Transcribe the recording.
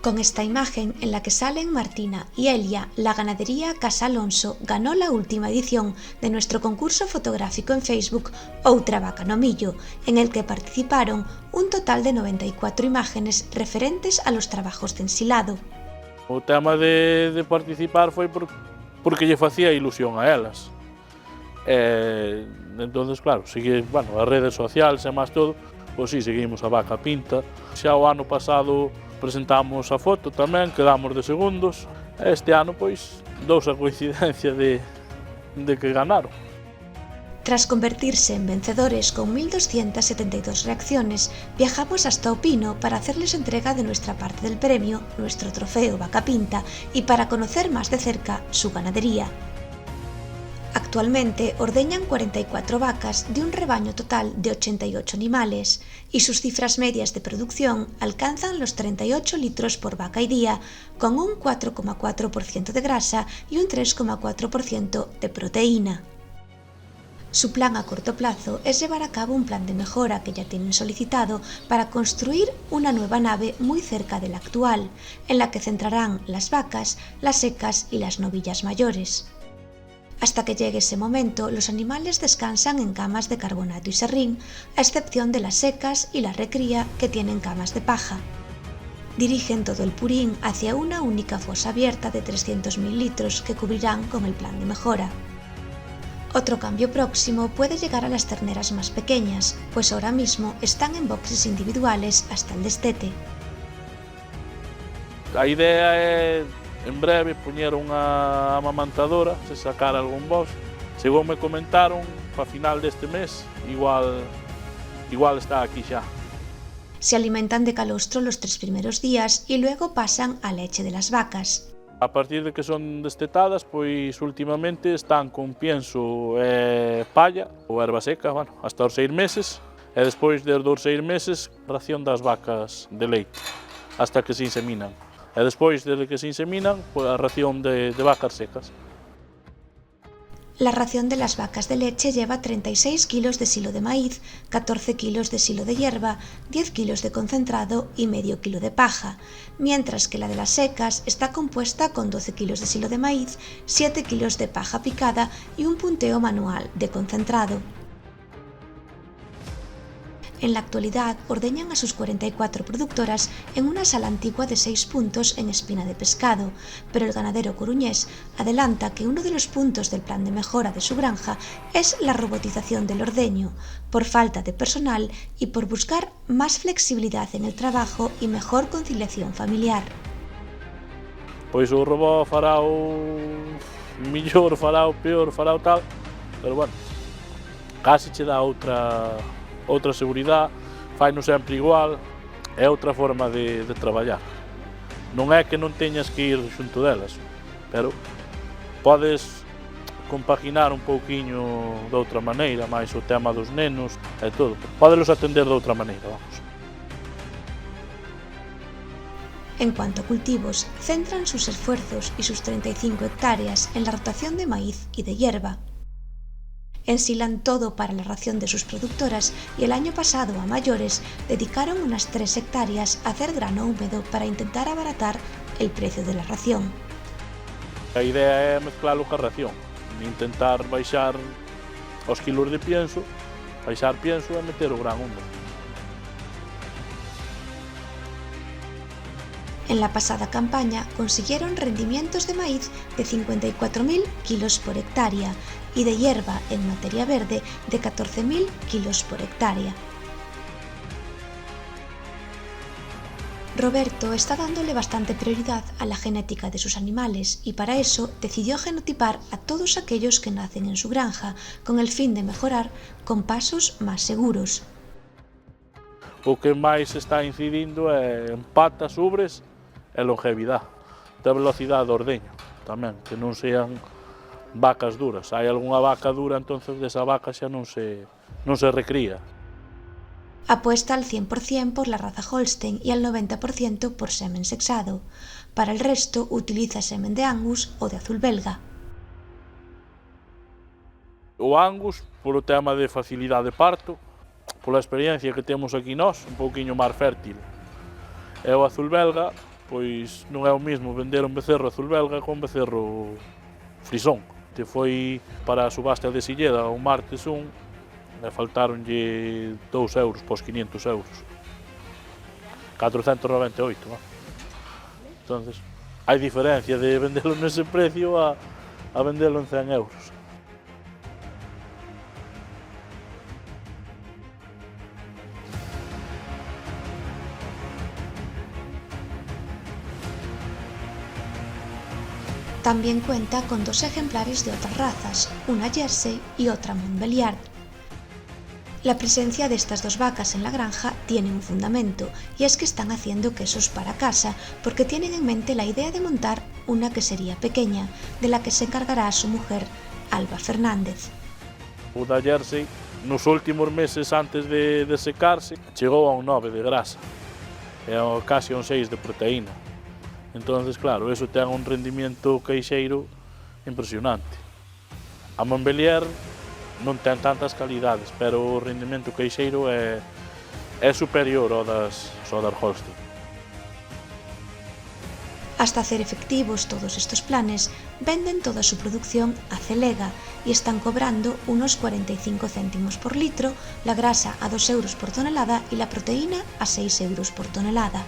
Con esta imagen en la que salen Martina y Elia, la ganadería Casa Alonso ganó la última edición de nuestro concurso fotográfico en Facebook Outra Vaca no Millo, en el que participaron un total de 94 imágenes referentes a los trabajos de ensilado. O tema de participar foi porque lle facía ilusión a elas. Entonces, claro, as redes sociais e máis todo, pois si, seguimos a vaca pinta. Xa o ano pasado presentamos a foto tamén, quedamos de segundos. Este ano, pois, dous a coincidencia de que ganaron. Tras convertirse en vencedores con 1.272 reacciones, viajamos hasta O Pino para hacerles entrega de nuestra parte del premio, nuestro trofeo Vaca Pinta, y para conocer más de cerca su ganadería. Actualmente ordeñan 44 vacas de un rebaño total de 88 animales y sus cifras medias de producción alcanzan los 38 litros por vaca y día, con un 4,4% de grasa y un 3,4% de proteína. Su plan a corto plazo es llevar a cabo un plan de mejora que ya tienen solicitado para construir una nueva nave muy cerca de la actual, en la que centrarán las vacas, las secas y las novillas mayores. Hasta que llegue ese momento, los animales descansan en camas de carbonato y serrín, a excepción de las secas y la recría, que tienen camas de paja. Dirigen todo el purín hacia una única fosa abierta de 300.000 litros que cubrirán con el plan de mejora. Otro cambio próximo puede llegar a las terneras más pequeñas, pues ahora mismo están en boxes individuales hasta el destete. A idea é, en breve, poñer unha amamantadora, se sacar algún box. Según me comentaron, para final deste mes, igual está aquí xa. Se alimentan de calostro los 3 primeros días y luego pasan a leche de las vacas. A partir de que son destetadas, pois últimamente están con pienso e palla ou erva seca, hasta os 6 meses, e despois dos 6 meses, ración das vacas de leite, hasta que se inseminan. E despois, desde que se inseminan, pois a ración de vacas secas. La ración de las vacas de leche lleva 36 kilos de silo de maíz, 14 kilos de silo de hierba, 10 kilos de concentrado y medio kilo de paja, mientras que la de las secas está compuesta con 12 kilos de silo de maíz, 7 kilos de paja picada y un punteo manual de concentrado. En la actualidad ordeñan a sus 44 productoras en una sala antigua de 6 puntos en Espina de Pescado, pero el ganadero coruñés adelanta que uno de los puntos del plan de mejora de su granja es la robotización del ordeño, por falta de personal y por buscar más flexibilidad en el trabajo y mejor conciliación familiar. Pois o robot fará o mellor, fará o peor, fará o tal, pero casi che dá outra seguridade, faino sempre igual, é outra forma de traballar. Non é que non teñas que ir xunto delas, pero podes compaginar un pouquiño de outra maneira, máis o tema dos nenos e todo. Pódelos atender de outra maneira, vamos. En cuanto a cultivos, centran sus esfuerzos y sus 35 hectáreas en la rotación de maíz y de hierba. Ensilan todo para la ración de sus productoras y el año pasado, a mayores, dedicaron unas 3 hectáreas a hacer grano húmedo para intentar abaratar el precio de la ración. A idea é mezclalo ca ración, intentar baixar os kilos de pienso, baixar pienso e meter o gran húmedo. En la pasada campaña consiguieron rendimientos de maíz de 54.000 kilos por hectárea y de hierba en materia verde de 14.000 kilos por hectárea. Roberto está dándole bastante prioridad a la genética de sus animales y para eso decidió genotipar a todos aquellos que nacen en su granja con el fin de mejorar con pasos más seguros. O que máis está incidindo é en patas, ubres e longevidade, da velocidade do ordeño tamén, que non sean vacas duras. Hai algunha vaca dura, entonces desa vaca xa non se recría. Apuesta al 100% por la raza Holstein y al 90% por semen sexado. Para el resto utiliza semen de Angus o de azul belga. O Angus, polo tema de facilidade de parto, pola experiencia que temos aquí nós, un pouquiño máis fértil. E o azul belga, pois non é o mesmo vender un becerro azul belga con un becerro frisón. Que foi para a subasta de Silleda o martes e faltaronlle 2 euros pos 500 euros. 498, Entonces, hai diferencia de vendelo nese precio a vendelo en 100 euros. También cuenta con 2 ejemplares de otras razas, una Jersey y otra Montbéliard. La presencia de estas 2 vacas en la granja tiene un fundamento, y es que están haciendo quesos para casa, porque tienen en mente la idea de montar una quesería pequeña, de la que se encargará su mujer, Alba Fernández. O da Jersey, nos últimos meses antes de secarse, chegou a un 9 de grasa, e casi un 6 de proteína. Entonces, claro, eso ten un rendimento queixeiro impresionante. A Montbéliard non ten tantas calidades, pero o rendimento queixeiro é superior ao das Holstein. Hasta hacer efectivos todos estos planes, venden toda su producción a Celega y están cobrando unos 45 céntimos por litro, la grasa a 2 euros por tonelada y la proteína a 6 euros por tonelada.